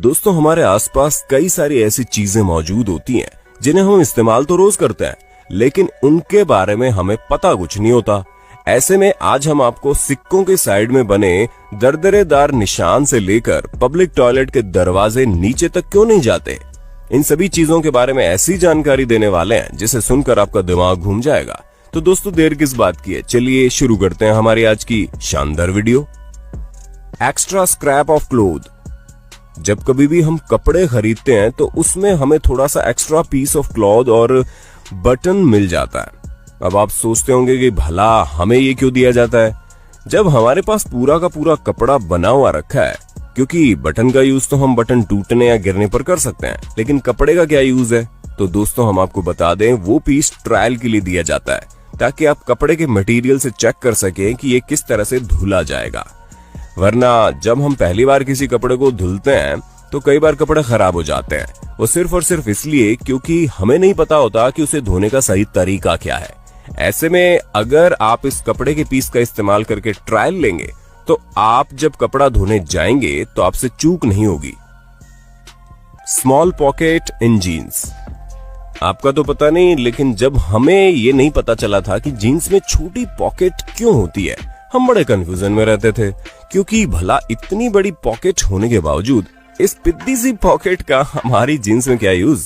दोस्तों हमारे आसपास कई सारी ऐसी चीजें मौजूद होती हैं जिन्हें हम इस्तेमाल तो रोज करते हैं, लेकिन उनके बारे में हमें पता कुछ नहीं होता। ऐसे में आज हम आपको सिक्कों के साइड में बने दरदरेदार निशान से लेकर पब्लिक टॉयलेट के दरवाजे नीचे तक क्यों नहीं जाते, इन सभी चीजों के बारे में ऐसी जानकारी देने वाले हैं जिसे सुनकर आपका दिमाग घूम जाएगा। तो दोस्तों देर किस बात की है, चलिए शुरू करते हैं हमारी आज की शानदार video. Extra scrap of cloth. जब कभी भी हम कपड़े खरीदते हैं तो उसमें हमें थोड़ा सा एक्स्ट्रा पीस ऑफ क्लॉथ और बटन मिल जाता है। अब आप सोचते होंगे कि भला हमें ये क्यों दिया जाता है, जब हमारे पास पूरा का पूरा कपड़ा बना हुआ रखा है। क्योंकि बटन का यूज तो हम बटन टूटने या गिरने पर कर सकते हैं, लेकिन कपड़े का क्या यूज है। तो दोस्तों हम आपको बता दें, वो पीस ट्रायल के लिए दिया जाता है ताकि आप कपड़े के मटेरियल से चेक कर सकें कि ये किस तरह से धुला जाएगा। वरना जब हम पहली बार किसी कपड़े को धुलते हैं तो कई बार कपड़े खराब हो जाते हैं, वो सिर्फ और सिर्फ इसलिए क्योंकि हमें नहीं पता होता कि उसे धोने का सही तरीका क्या है। ऐसे में अगर आप इस कपड़े के पीस का इस्तेमाल करके ट्रायल लेंगे तो आप जब कपड़ा धोने जाएंगे तो आपसे चूक नहीं होगी। Small pocket in jeans. आपका तो पता नहीं, लेकिन जब हमें ये नहीं पता चला था कि जीन्स में छोटी पॉकेट क्यों होती है, हम बड़े कंफ्यूजन में रहते थे। क्योंकि भला इतनी बड़ी पॉकेट होने के बावजूद इस पिद्दी सी पॉकेट का हमारी जीन्स में क्या यूज।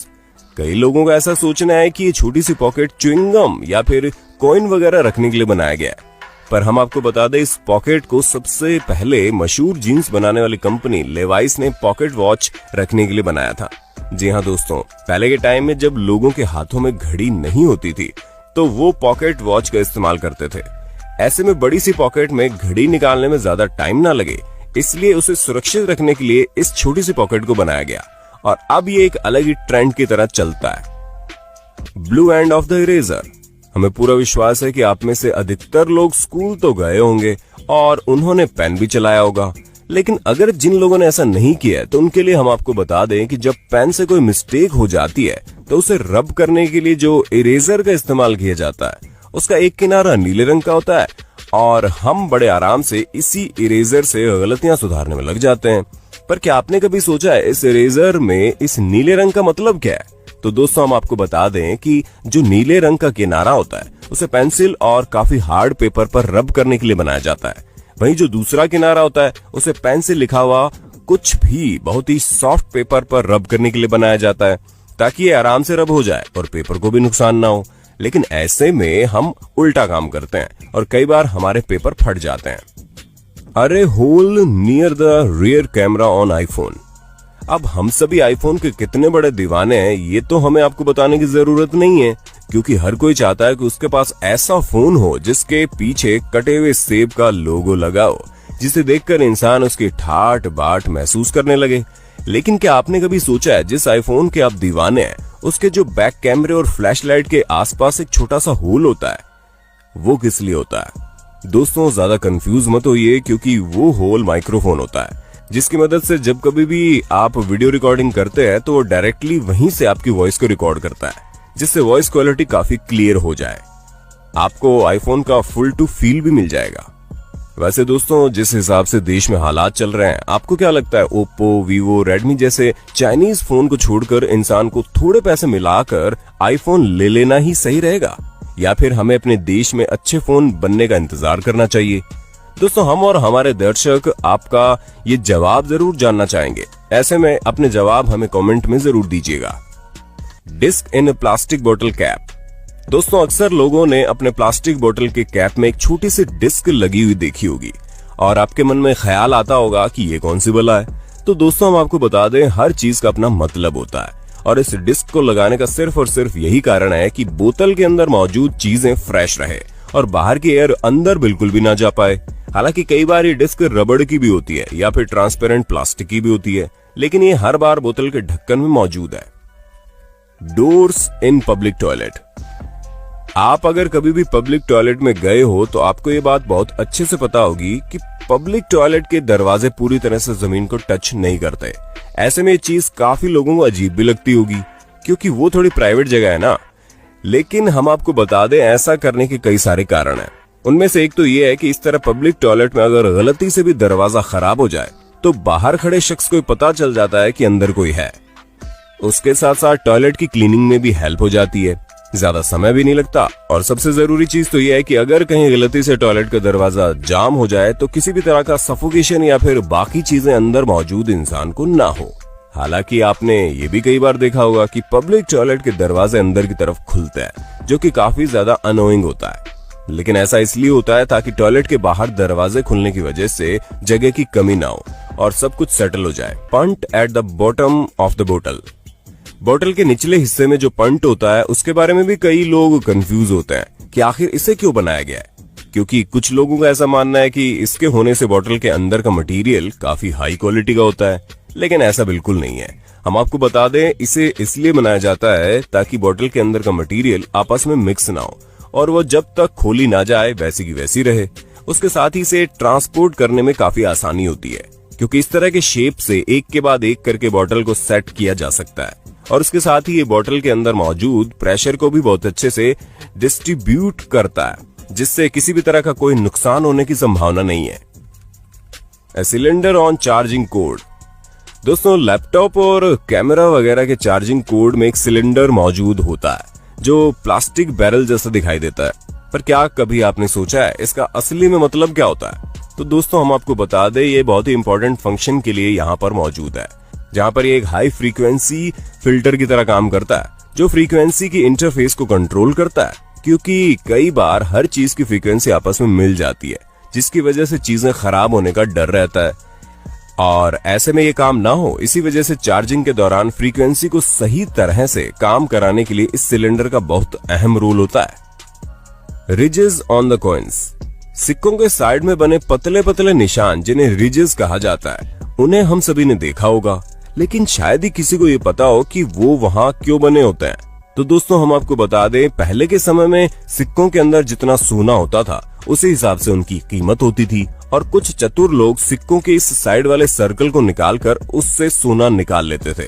कई लोगों का ऐसा सोचना है कि ये छोटी सी पॉकेट च्युइंगम या फिर कॉइन वगैरह रखने के लिए बनाया गया है, पर हम आपको बता दें इस पॉकेट को सबसे पहले मशहूर जीन्स बनाने वाली कंपनी लेवाइस ने पॉकेट वॉच रखने के लिए बनाया था। जी हाँ दोस्तों, पहले के टाइम में जब लोगों के हाथों में घड़ी नहीं होती थी तो वो पॉकेट वॉच का इस्तेमाल करते थे। ऐसे में बड़ी सी पॉकेट में घड़ी निकालने में ज्यादा टाइम ना लगे, इसलिए उसे सुरक्षित रखने के लिए इस छोटी सी पॉकेट को बनाया गया और अब ये एक अलग ही ट्रेंड की तरह चलता है। Blue end of the eraser. हमें पूरा विश्वास है कि आप में से अधिकतर लोग स्कूल तो गए होंगे और उन्होंने पेन भी चलाया होगा, लेकिन अगर जिन लोगों ने ऐसा नहीं किया तो उनके लिए हम आपको बता दें कि जब पेन से कोई मिस्टेक हो जाती है तो उसे रब करने के लिए जो इरेजर का इस्तेमाल किया जाता है उसका एक किनारा नीले रंग का होता है और हम बड़े आराम से इसी इरेजर से गलतियां सुधारने में लग जाते हैं। पर क्या आपने कभी सोचा है इस इरेजर में इस नीले रंग का मतलब क्या है? तो दोस्तों हम आपको बता दें कि जो नीले रंग का किनारा होता है उसे पेंसिल और काफी हार्ड पेपर पर रब करने के लिए बनाया जाता है। वहीं जो दूसरा किनारा होता है उसे पेन से लिखा हुआ कुछ भी बहुत ही सॉफ्ट पेपर पर रब करने के लिए बनाया जाता है ताकि ये आराम से रब हो जाए और पेपर को भी नुकसान ना हो। लेकिन ऐसे में हम उल्टा काम करते हैं और कई बार हमारे पेपर फट जाते हैं। अरे hole near the rear camera on iPhone. अब हम सभी आईफोन के कितने बड़े दीवाने हैं ये तो हमें आपको बताने की जरूरत नहीं है, क्योंकि हर कोई चाहता है कि उसके पास ऐसा फोन हो जिसके पीछे कटे हुए सेब का लोगो लगा हो, जिसे देखकर इंसान उसकी ठाट बाट महसूस करने लगे। लेकिन क्या आपने कभी सोचा है जिस आईफोन के आप दीवाने हैं उसके जो बैक कैमरे और फ्लैशलाइट के आसपास एक छोटा सा होल होता है, वो किस लिए होता है? दोस्तों ज्यादा कंफ्यूज मत होइए, क्योंकि वो होल माइक्रोफोन होता है जिसकी मदद से जब कभी भी आप वीडियो रिकॉर्डिंग करते हैं तो वो डायरेक्टली वहीं से आपकी वॉइस को रिकॉर्ड करता है, जिससे वॉइस क्वालिटी काफी क्लियर हो जाए। आपको आईफोन का फुल टू फील भी मिल जाएगा। वैसे दोस्तों जिस हिसाब से देश में हालात चल रहे हैं, आपको क्या लगता है ओप्पो, वीवो, रेडमी जैसे चाइनीज फोन को छोड़कर इंसान को थोड़े पैसे मिलाकर आईफोन ले लेना ही सही रहेगा, या फिर हमें अपने देश में अच्छे फोन बनने का इंतजार करना चाहिए? दोस्तों हम और हमारे दर्शक आपका ये जवाब जरूर जानना चाहेंगे। ऐसे में अपने जवाब हमें कमेंट में जरूर दीजिएगा। डिस्क इन प्लास्टिक बोतल कैप। दोस्तों अक्सर लोगों ने अपने प्लास्टिक बोतल के कैप में एक छोटी सी डिस्क लगी हुई देखी होगी और आपके मन में ख्याल आता होगा कि ये कौन सी बला है। तो दोस्तों हम आपको बता दें, हर चीज का अपना मतलब होता है और इस डिस्क को लगाने का सिर्फ और सिर्फ यही कारण है कि बोतल के अंदर मौजूद चीजें फ्रेश रहे और बाहर की एयर अंदर बिल्कुल भी ना जा पाए। हालांकि कई बार ये डिस्क रबड़ की भी होती है या फिर ट्रांसपेरेंट प्लास्टिक की भी होती है, लेकिन ये हर बार बोतल के ढक्कन में मौजूद है। Doors in public toilet. आप अगर कभी भी पब्लिक टॉयलेट में गए हो तो आपको ये बात बहुत अच्छे से पता होगी कि पब्लिक टॉयलेट के दरवाजे पूरी तरह से जमीन को टच नहीं करते। ऐसे में ये चीज काफी लोगों को अजीब भी लगती होगी, क्योंकि वो थोड़ी प्राइवेट जगह है ना। लेकिन हम आपको बता दें, ऐसा करने के कई सारे कारण हैं। उनमें से एक तो ये है कि इस तरह पब्लिक टॉयलेट में अगर गलती से भी दरवाजा खराब हो जाए तो बाहर खड़े शख्स को पता चल जाता है कि अंदर कोई है। उसके साथ साथ टॉयलेट की क्लीनिंग में भी हेल्प हो जाती है, ज्यादा समय भी नहीं लगता। और सबसे जरूरी चीज तो यह है कि अगर कहीं गलती से टॉयलेट का दरवाजा जाम हो जाए तो किसी भी तरह का सफोकेशन या फिर बाकी चीजें अंदर मौजूद इंसान को ना हो। हालांकि आपने ये भी कई बार देखा होगा कि पब्लिक टॉयलेट के दरवाजे अंदर की तरफ खुलते हैं, जो कि काफी ज्यादा अनोइंग होता है। लेकिन ऐसा इसलिए होता है ताकि टॉयलेट के बाहर दरवाजे खुलने की वजह से जगह की कमी ना हो और सब कुछ सेटल हो जाए। Punt at the bottom of the बोतल। बोतल के निचले हिस्से में जो पंट होता है उसके बारे में भी कई लोग कंफ्यूज होते हैं कि आखिर इसे क्यों बनाया गया है, क्योंकि कुछ लोगों का ऐसा मानना है कि इसके होने से बोतल के अंदर का मटेरियल काफी हाई क्वालिटी का होता है, लेकिन ऐसा बिल्कुल नहीं है। हम आपको बता दें, इसे इसलिए बनाया जाता है ताकि बोतल के अंदर का मटेरियल आपस में मिक्स ना हो और वो जब तक खोली ना जाए वैसी की वैसी रहे। उसके साथ ही इसे ट्रांसपोर्ट करने में काफी आसानी होती है, क्योंकि इस तरह के शेप से एक के बाद एक करके बोतल को सेट किया जा सकता है। और उसके साथ ही ये बोतल के अंदर मौजूद प्रेशर को भी बहुत अच्छे से डिस्ट्रीब्यूट करता है, जिससे किसी भी तरह का कोई नुकसान होने की संभावना नहीं है। A cylinder on charging code. दोस्तों, लैपटॉप और कैमरा वगैरह के चार्जिंग कोड में एक सिलेंडर मौजूद होता है जो प्लास्टिक बैरल जैसा दिखाई देता है। पर क्या कभी आपने सोचा है इसका असली में मतलब क्या होता है? तो दोस्तों, हम आपको बता दें, ये बहुत ही इंपॉर्टेंट फंक्शन के लिए यहाँ पर मौजूद है, जहाँ पर ये एक हाई फ्रीक्वेंसी फिल्टर की तरह काम करता है, जो फ्रीक्वेंसी की इंटरफेस को कंट्रोल करता है। क्योंकि कई बार हर चीज की फ्रीक्वेंसी आपस में मिल जाती है, जिसकी वजह से चीजें खराब होने का डर रहता है और ऐसे में ये काम ना हो, इसी वजह से चार्जिंग के दौरान फ्रीक्वेंसी को सही तरह से काम कराने के लिए इस सिलेंडर का बहुत अहम रोल होता है। Ridges on the coins. सिक्कों के साइड में बने पतले पतले निशान, जिन्हें रिजेस कहा जाता है, उन्हें हम सभी ने देखा होगा, लेकिन शायद ही किसी को ये पता हो कि वो वहां क्यों बने होते हैं। तो दोस्तों, हम आपको बता दें, पहले के समय में सिक्कों के अंदर जितना सोना होता था उसी हिसाब से उनकी कीमत होती थी और कुछ चतुर लोग सिक्कों के इस साइड वाले सर्कल को निकालकर उससे सोना निकाल लेते थे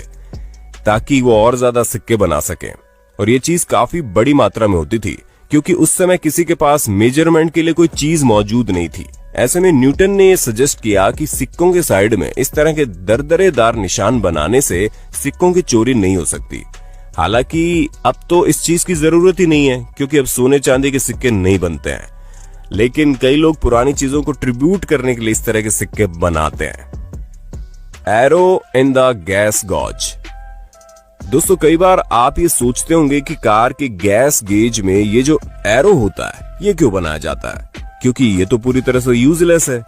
ताकि वो और ज्यादा सिक्के बना सके। और ये चीज काफी बड़ी मात्रा में होती थी, क्योंकि उस समय किसी के पास मेजरमेंट के लिए कोई चीज मौजूद नहीं थी। ऐसे में न्यूटन ने ये सजेस्ट किया कि सिक्कों के साइड में इस तरह के दरदरेदार निशान बनाने से सिक्कों की चोरी नहीं हो सकती। हालांकि अब तो इस चीज की जरूरत ही नहीं है, क्योंकि अब सोने चांदी के सिक्के नहीं बनते हैं, लेकिन कई लोग पुरानी चीजों को ट्रिब्यूट करने के लिए इस तरह के सिक्के बनाते हैं। Arrow in the gas gauge. दोस्तों, कई बार आप ये सोचते होंगे कि कार के गैस गेज में ये जो एरो होता है ये क्यों बनाया जाता है, क्योंकि ये तो पूरी तरह से यूजलेस है।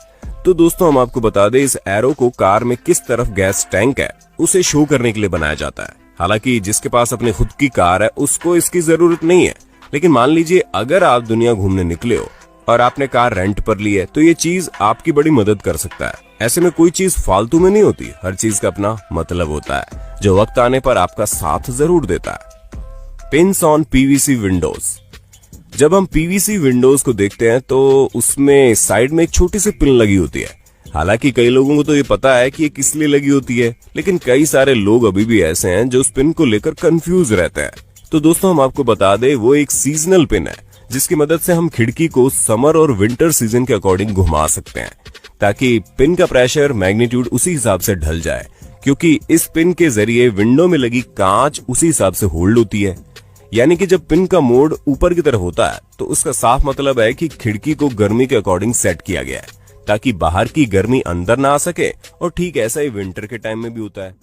तो दोस्तों, हम आपको बता दें, इस एरो को कार में किस तरफ गैस टैंक है उसे शो करने के लिए बनाया जाता है। हालांकि जिसके पास अपनी खुद की कार है उसको इसकी जरूरत नहीं है, लेकिन मान लीजिए अगर आप दुनिया घूमने निकले हो और आपने कार रेंट पर ली है, तो ये चीज आपकी बड़ी मदद कर सकता है। ऐसे में कोई चीज फालतू में नहीं होती, हर चीज का अपना मतलब होता है, जो वक्त आने पर आपका साथ जरूर देता है। Pins on PVC Windows. जब हम पीवीसी विंडोज को देखते हैं तो उसमें साइड में एक छोटी सी पिन लगी होती है। हालांकि कई लोगों को तो ये पता है कि ये किस लिए लगी होती है, लेकिन कई सारे लोग अभी भी ऐसे हैं जो उस पिन को लेकर कंफ्यूज रहते हैं। तो दोस्तों, हम आपको बता दें, वो एक सीजनल पिन है, जिसकी मदद से हम खिड़की को समर और विंटर सीजन के अकॉर्डिंग घुमा सकते हैं, ताकि पिन का प्रेशर मैग्नीट्यूड उसी हिसाब से ढल जाए, क्योंकि इस पिन के जरिए विंडो में लगी कांच उसी हिसाब से होल्ड होती है। यानी कि जब पिन का मोड ऊपर की तरफ होता है तो उसका साफ मतलब है कि खिड़की को गर्मी के अकॉर्डिंग सेट किया गया है, ताकि बाहर की गर्मी अंदर ना आ सके। और ठीक ऐसा ही विंटर के टाइम में भी होता है।